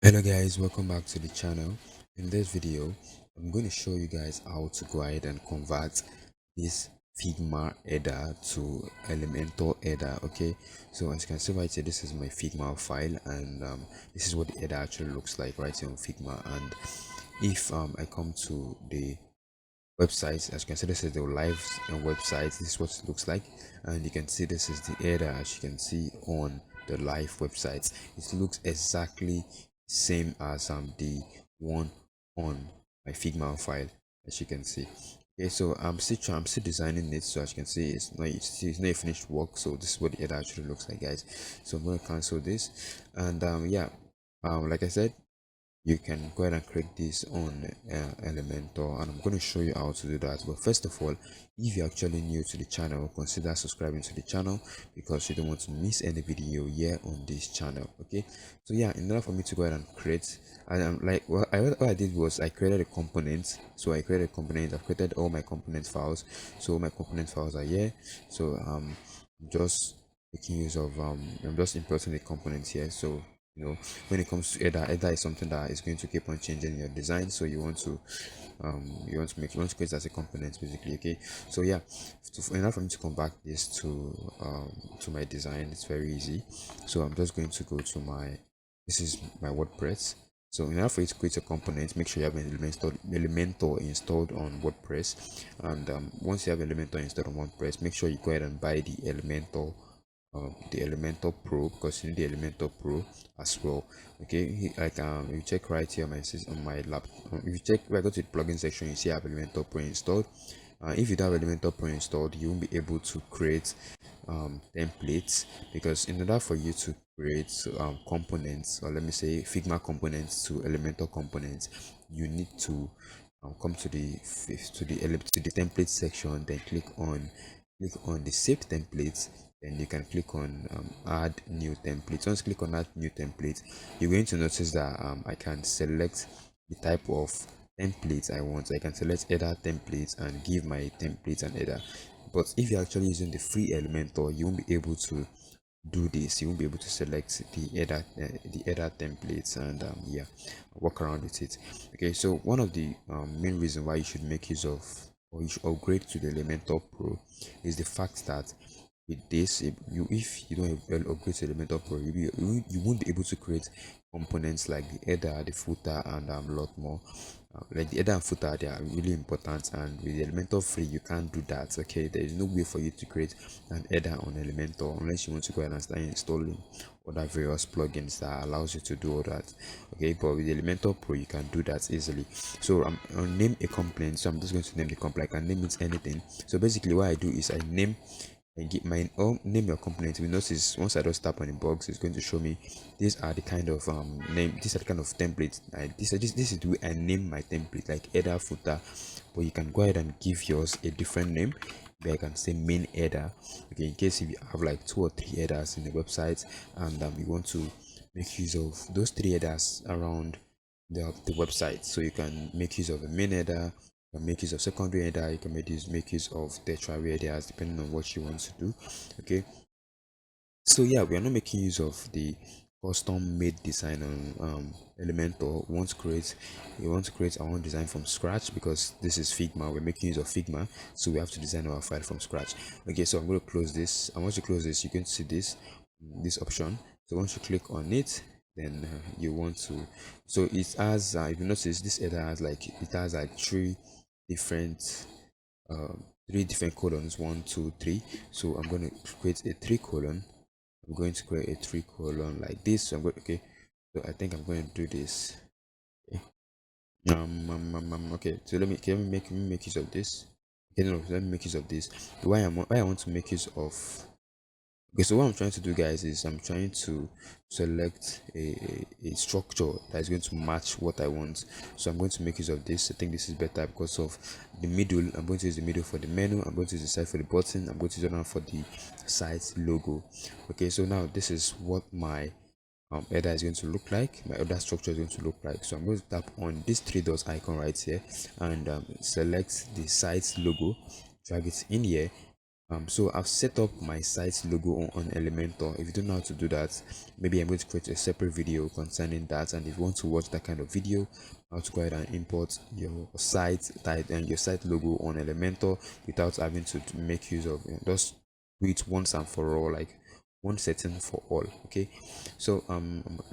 Hello guys, welcome back to the channel. In this video I'm going to show you guys how to go ahead and convert this Figma header to Elementor header. Okay, so as you can see right here, this is my Figma file, and this is what the header actually looks like right here on Figma. And if I come to the website, as you can see, this is the live website. This is what it looks like, and you can see this is the header. As you can see on the live website, it looks exactly same as the one on my Figma file, as you can see. Okay, so I'm still designing it. So as you can see, it's not a finished work. So this is what the header actually looks like, guys. So I'm going to cancel this, and yeah, like I said, you can go ahead and create this on Elementor, and I'm going to show you how to do that. But first of all, if you're actually new to the channel, consider subscribing to the channel because you don't want to miss any video here on this channel. Okay, so yeah, in order for me to go ahead and create, and I'm like what I did was I created a component. So I created a component. I've created all my component files. So my component files are here. So just making use of I'm just importing the components here. So when it comes to header is something that is going to keep on changing your design. So you want to create it as a component, basically. Okay, so yeah, in order for me to come back this to my design, it's very easy. So I'm just going to go to my, this is my WordPress. So in order for you to create a component, make sure you have an Elementor installed on WordPress. And once you have Elementor installed on WordPress, make sure you go ahead and buy the Elementor Pro, because you need the Elementor Pro as well. Okay, like if you check right here on my system, on my lap, if you check, if I go to the plugin section, you see I have Elementor Pro installed. If you don't have Elementor Pro installed, you won't be able to create templates, because in order for you to create components, or let me say Figma components to Elementor components, you need to come to the template section, then click on the saved templates. Then you can click on add new template. Once you click on add new template, you're going to notice that I can select the type of template I want. I can select header templates and give my template an header. But if you're actually using the free Elementor, you won't be able to do this. You won't be able to select the header templates, and yeah, work around with it. Okay, so one of the main reason why you should make use of, or you should upgrade to the Elementor Pro, is the fact that with this, if you don't upgrade to Elementor Pro, you won't be able to create components like the header, the footer, and a lot more. Like the header and footer, they are really important, and with the Elementor free, you can't do that. Okay, there is no way for you to create an header on Elementor unless you want to go ahead and start installing other various plugins that allows you to do all that. Okay, but with the Elementor Pro, you can do that easily. So I'll name a component. So I'm just going to name the component. I can name it anything. So basically, what I do is I name and get my name your component. We notice once I just tap on the box, it's going to show me these are the kind of these are the kind of templates. This is the way I name my template, like header, footer. But you can go ahead and give yours a different name, where I can say main header. Okay, in case if you have like 2 or 3 headers in the website, and you want to make use of those 3 headers around the website, so you can make use of a main header, you can make use of secondary header, you can make use of tertiary headers, depending on what you want to do. Okay, so yeah, we are not making use of the custom made design on Elementor. We want to create our own design from scratch, because this is Figma. We're making use of Figma, so we have to design our file from scratch. Okay, so I'm going to close this, and once you close this, you can see this option. So once you click on it, then you want to, so it has if you notice, this header has like different three different colons, 1 2 3. So I'm going to create a 3 colon. I'm going to create a 3 colon like this. So I'm going, okay, so I think I'm going to do this. Okay, okay, so let me make use of this. Okay, no, let me make use of this. Why I want to make use of, okay, so what I'm trying to do, guys, is I'm trying to select a structure that is going to match what I want. So I'm going to make use of this. I think this is better because of the middle. I'm going to use the middle for the menu. I'm going to use the side for the button. I'm going to use it now for the site logo. Okay, so now this is what my header is going to look like. My other structure is going to look like. So I'm going to tap on this 3 dots icon right here, and select the site logo, drag it in here, So I've set up my site logo on Elementor. If you don't know how to do that, maybe I'm going to create a separate video concerning that. And if you want to watch that kind of video, how to go ahead and import your site type and your site logo on Elementor without having to make use of, just do it once and for all, like one setting for all. Okay, so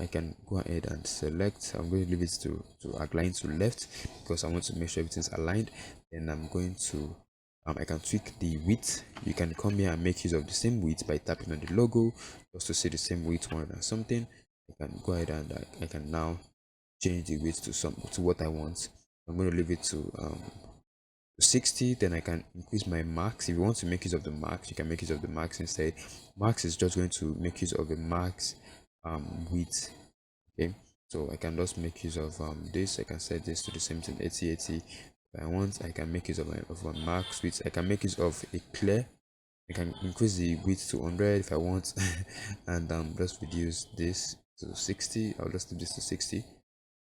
I can go ahead and select. I'm going to leave it to align to left because I want to make sure everything's aligned. Then I'm going to I can tweak the width. You can come here and make use of the same width by tapping on the logo just to see the same width more than something. I can go ahead and I can now change the width to what I want. I'm going to leave it to 60. Then I can increase my max. If you want to make use of the max, you can make use of the max instead. Max is just going to make use of the max width. Okay, so I can just make use of this. I can set this to the same thing, 8080. If I want, I can make use of a max width. I can make use of a clear. I can increase the width to 100 if I want, and just reduce this to 60. I'll just leave this to 60.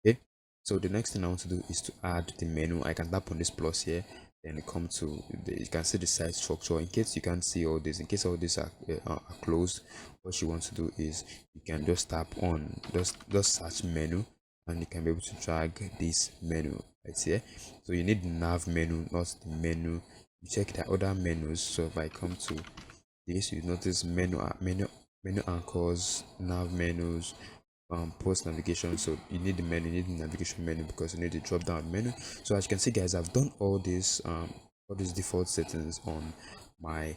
Okay, so the next thing I want to do is to add the menu. I can tap on this plus here, then come to you can see the site structure. In case you can't see all this, in case all these are closed, what you want to do is you can just tap on just search menu, and you can be able to drag this menu right here. So you need the nav menu, not the menu. You check the other menus. So if I come to this, you notice menu anchors, nav menus, post navigation. So you need the menu, you need the navigation menu because you need the drop down menu. So as you can see, guys, I've done all these default settings my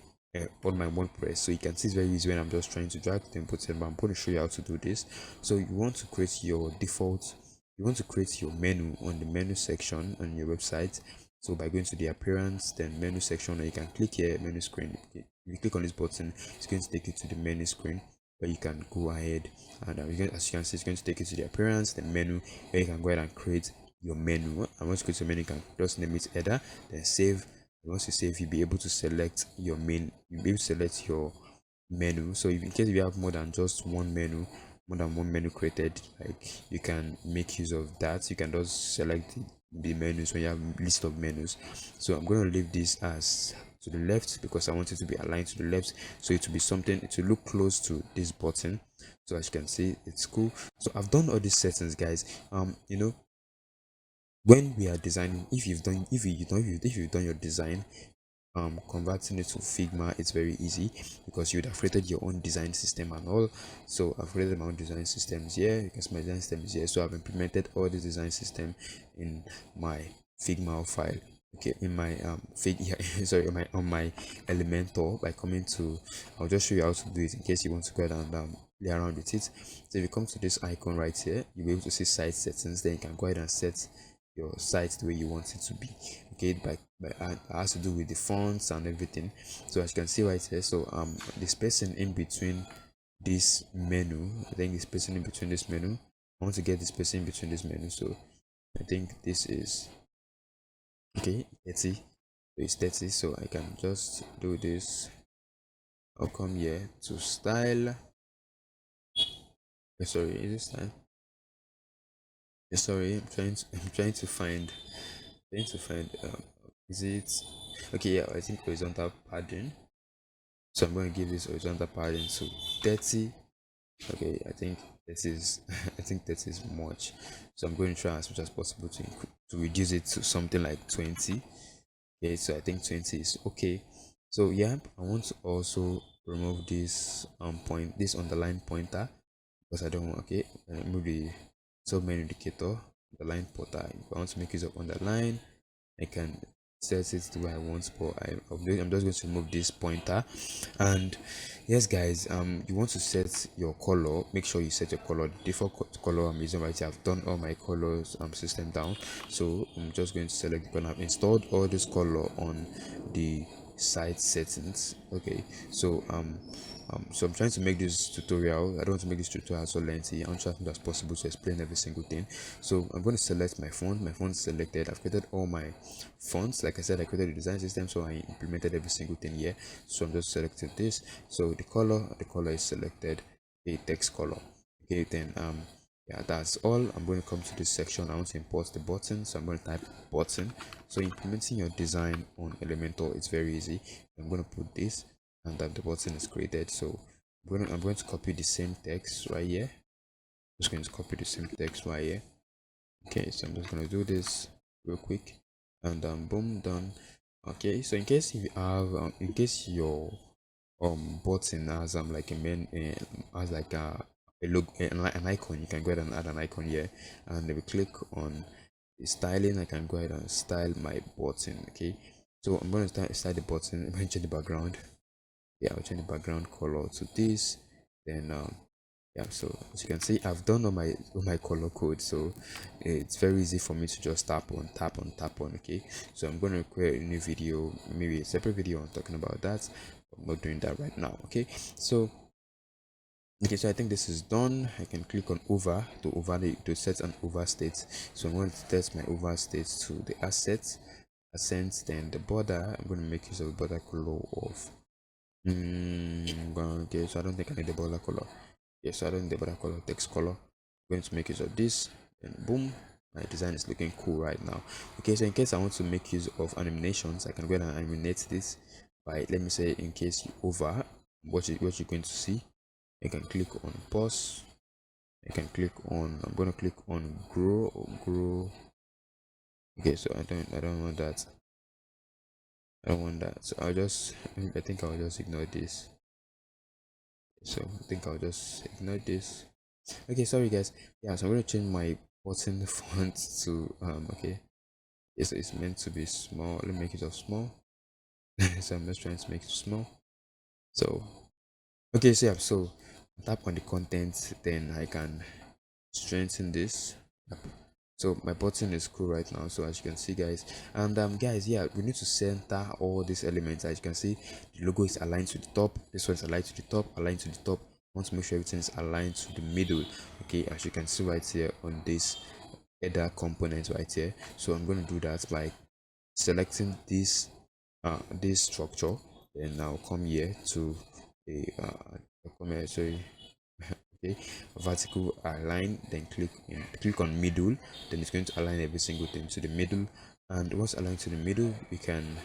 on my WordPress. So you can see it's very easy when I'm just trying to drag the input in, but I'm going to show you how to do this. So you want to create your default, you want to create your menu on the menu section on your website. So by going to the appearance, then menu section, or you can click here, menu screen. If you click on this button, it's going to take you to the menu screen where you can go ahead and as you can see, it's going to take you to the appearance, the menu, where you can go ahead and create your menu. And once you create your menu, you can just name it header, then save. And once you save, you'll be able to select your you'll be able to select your menu. So if in case you have more than just one menu, more than one menu created, like you can make use of that. You can just select the menus when you have a list of menus. So I'm going to leave this as to the left because I want it to be aligned to the left, so it will be something to look close to this button. So as you can see, it's cool. So I've done all these settings, guys. When we are designing, if you've done your design, converting it to Figma, it's very easy because you would have created your own design system and all. So I've created my own design systems here. You can see my design system is here. So I've implemented all this design system in my Figma file. Okay, in my sorry, on my Elementor by coming to, I'll just show you how to do it in case you want to go ahead and play around with it. So if you come to this icon right here, you'll be able to see site settings. Then you can go ahead and set your site the way you want it to be. Okay, by it has to do with the fonts and everything. So as you can see right here, so the spacing in between this menu, I think the spacing in between this menu, I want to get the spacing in between this menu. So I think this is okay, 30. So it's 30. So I can just do this. I'll come here to style. Sorry, is this time? Sorry, I'm trying to find is it okay? Yeah, I think horizontal padding. So I'm going to give this horizontal padding to 30. Okay, I think that is I think that is much. So I'm going to try as much as possible to reduce it to something like 20. Okay, so I think 20 is okay. So yeah, I want to also remove this this underline pointer because I don't want. Okay, remove the sub menu indicator, underline pointer. If I want to make use of underline, I can set it the way I want, but I'm just going to remove this pointer. And yes, guys, you want to set your color. Make sure you set your color. The default color I'm using right here. I've done all my colors system down, so I'm just going to select the color. I've installed all this color on the site settings. Okay, so so I'm trying to make this tutorial. I don't want to make this tutorial so lengthy. I'm trying as possible to explain every single thing. So I'm going to select my font. My font is selected. I've created all my fonts. Like I said, I created the design system, so I implemented every single thing here. So I'm just selecting this. So the color is selected. A text color. Okay, then Yeah, that's all. I'm going to come to this section. I want to import the button, so I'm going to type button. So implementing your design on Elementor, it's very easy. I'm going to put this, and that the button is created. So I'm going to copy the same text right here. Just going to copy the same text right here. Okay, so I'm just going to do this real quick, and boom, done. Okay, so in case you have in case your button has like a main has like a look an icon, you can go ahead and add an icon here, and if we click on the styling, I can go ahead and style my button. Okay, so I'm going to style the button. I'm going to change the background. Yeah, I'll change the background color to this. Then yeah, so as you can see, I've done all my color code, so it's very easy for me to just tap on. Okay, so I'm going to create a new video, maybe a separate video on talking about that. I'm not doing that right now. Okay, so okay, so I think this is done. I can click on over to set an over state. So I'm going to test my over state to the assets, then the border. I'm going to make use of a border color of okay, so I don't think I need the border color. Yes, so I don't need the border color, text color. I'm going to make use of this, and boom, my design is looking cool right now. Okay, so in case I want to make use of animations, I can go ahead and animate this by, let me say, in case you over what you're going to see. I can click on pause. I can click on, I'm going to click on grow. Okay, so I don't want that. I don't want that. So I think I'll just ignore this. So I think I'll just ignore this. Okay, sorry guys. Yeah, so I'm going to change my button font to okay. Yes, it's meant to be small. Let me make it of small. So I'm just trying to make it small. So okay, so yeah, so tap on the content, then I can strengthen this. So my button is cool right now, so as you can see guys, and guys, yeah, we need to center all these elements. As you can see, the logo is aligned to the top, this one is aligned to the top, aligned to the top. I want to make sure everything is aligned to the middle. Okay, as you can see right here on this header component right here. So I'm going to do that by selecting this structure, and I'll come here to the come here, sorry. Okay, vertical align, then click on middle, then it's going to align every single thing to the middle. And once aligned to the middle, you can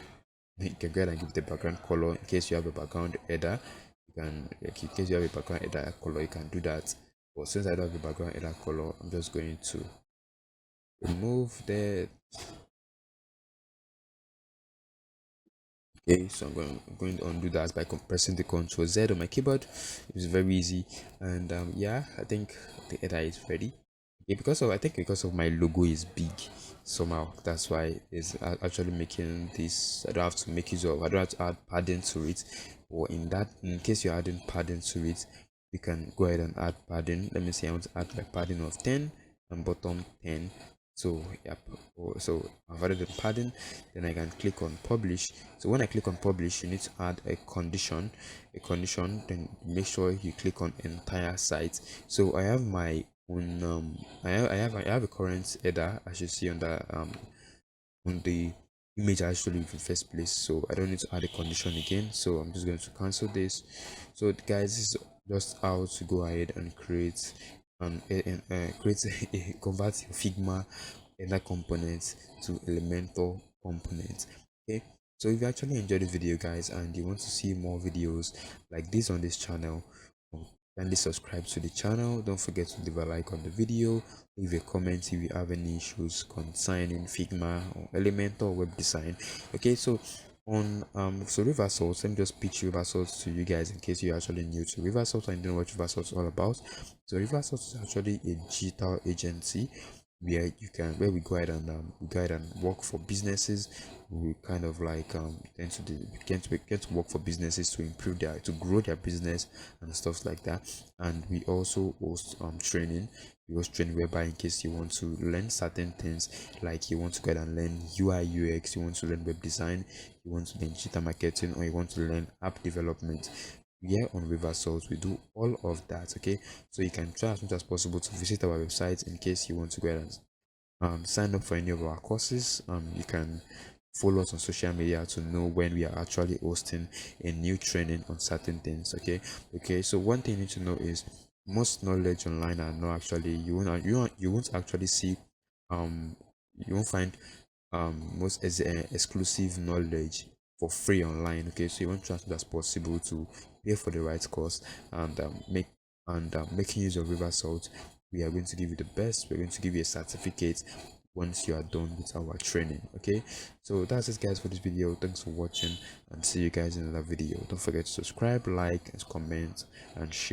go ahead and give the background color. In case you have a background header, you can, like, in case you have a background header color, you can do that. But since I don't have a background header color, I'm just going to remove that. Okay, so I'm going to undo that by compressing the Ctrl Z on my keyboard. It's very easy, and yeah, I think the header is ready. Okay, because of my logo is big somehow, that's why it's actually making this. I don't have to make use of. I don't have to add padding to it. Or in case you're adding padding to it, you can go ahead and add padding. Let me see. I want to add my padding of 10 and bottom 10. So yep, so I've added the padding, then I can click on publish. So when I click on publish, you need to add a condition, then make sure you click on entire site. So I have my own I have a current header, as you see on the image actually in the first place, so I don't need to add a condition again. So I'm just going to cancel this. So guys, this is just how to go ahead and create convert your Figma inner components to Elementor components. Okay, so if you actually enjoyed this video guys, and you want to see more videos like this on this channel, um, kindly subscribe to the channel. Don't forget to leave a like on the video, leave a comment if you have any issues concerning Figma or Elementor or web design. Okay, so on so Riversalt, let me just pitch Riversalt to you guys in case you're actually new to Riversalt and you don't know what Riversalt is all about. So Riversalt is actually a digital agency where we go ahead and work for businesses. We kind of like get to work for businesses to grow their business and stuff like that. And we also host training. We host training whereby in case you want to learn certain things, like you want to go ahead and learn UI UX, you want to learn web design, you want to learn digital marketing, or you want to learn app development, here on Riversalt we do all of that. Okay, so you can try as much as possible to visit our website in case you want to go ahead and sign up for any of our courses. You can follow us on social media to know when we are actually hosting a new training on certain things. Okay, so one thing you need to know is most knowledge online are not actually, you won't actually see, um you won't find most as exclusive knowledge for free online. Okay, so you want to try as much as possible to pay for the right course, and making use of river salt, we are going to give you the best. We're going to give you a certificate once you are done with our training. Okay, so that's it guys for this video. Thanks for watching, and see you guys in another video. Don't forget to subscribe, like and comment and share.